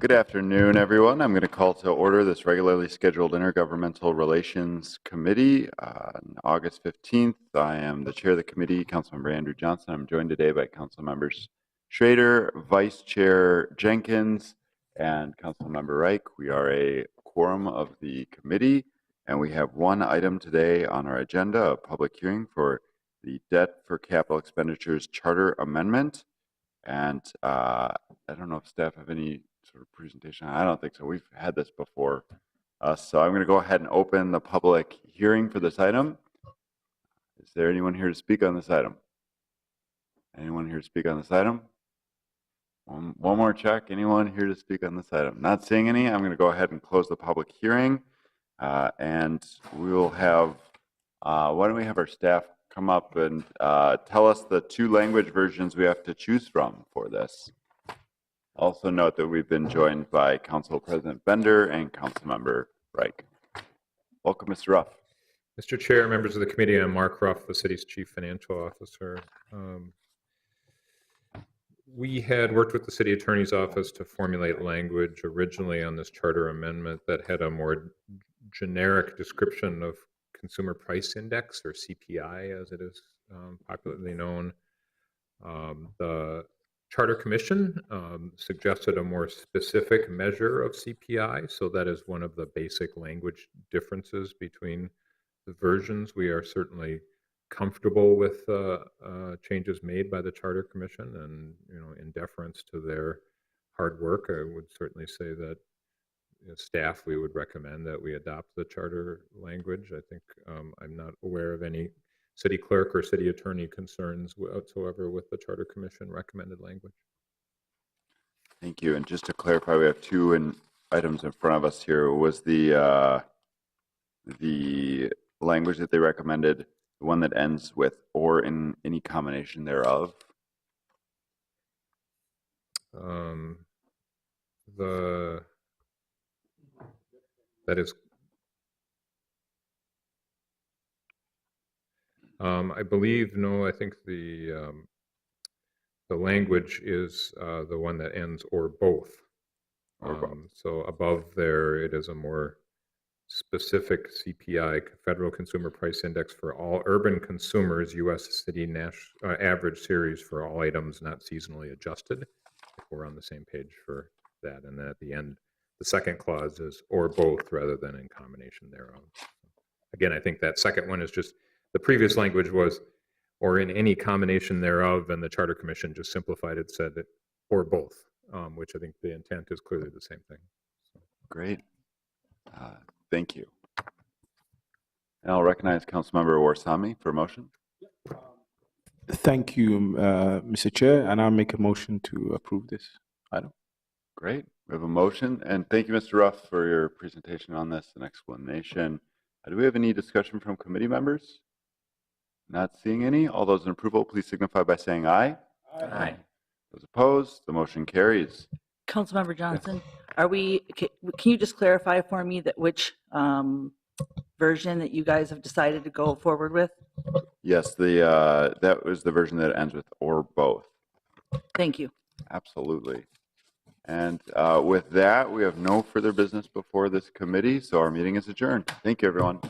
Good afternoon, everyone. I'm going to call to order this regularly scheduled Intergovernmental Relations Committee on August 15th. I am the chair of the committee, Councilmember Andrew Johnson. I'm joined today by Council Members Schrader, Vice Chair Jenkins, and Councilmember Reich. We are a quorum of the committee, and we have one item today on our agenda, a public hearing for the Debt for Capital Expenditures Charter Amendment. And I don't know if staff have any sort of presentation. I don't think so. We've had this before. So I'm going to go ahead and open the public hearing for this item. Is there anyone here to speak on this item? Anyone here to speak on this item? One more check. Anyone here to speak on this item? Not seeing any. I'm going to go ahead and close the public hearing. And we will have, why don't we have our staff come up and tell us the two language versions we have to choose from for this. Also note that we've been joined by Council President Bender and Councilmember Reich. Welcome, Mr. Ruff. Mr. Chair, members of the committee, I'm Mark Ruff, the city's Chief Financial Officer. We had worked with the City Attorney's Office to formulate language originally on this charter amendment that had a more generic description of Consumer Price Index, or CPI as it is popularly known. The Charter Commission suggested a more specific measure of CPI, so that is one of the basic language differences between the versions. We are certainly comfortable with changes made by the Charter Commission, and in deference to their hard work, I would certainly say that staff, we would recommend that we adopt the charter language. I think I'm not aware of any city clerk or city attorney concerns whatsoever with the Charter Commission recommended language. Thank you. And just to clarify, we have two items in front of us here. Was the language that they recommended the one that ends with "or in any combination thereof"? That is, I believe, no, I think the language is the one that ends "or both." So above there, it is a more specific CPI, Federal Consumer Price Index for all urban consumers, U.S. city average series for all items not seasonally adjusted. If we're on the same page for that, and then at the end, the second clause is "or both" rather than "in combination thereof." Again, I think that second one is just, the previous language was "or in any combination thereof," and the Charter Commission just simplified it, said that "or both," which I think the intent is clearly the same thing. Great. Thank you. And I'll recognize Councilmember Warsame for a motion. Thank you, Mr. Chair, and I'll make a motion to approve this item. Great. We have a motion, and thank you, Mr. Ruff, for your presentation on this and explanation. Do we have any discussion from committee members? Not seeing any. All those in approval, please signify by saying aye. Aye. Those opposed, the motion carries. Councilmember Johnson, can you just clarify for me that which version that you guys have decided to go forward with? Yes, that was the version that ends with "or both." Thank you. Absolutely. And with that, we have no further business before this committee, so our meeting is adjourned. Thank you, everyone.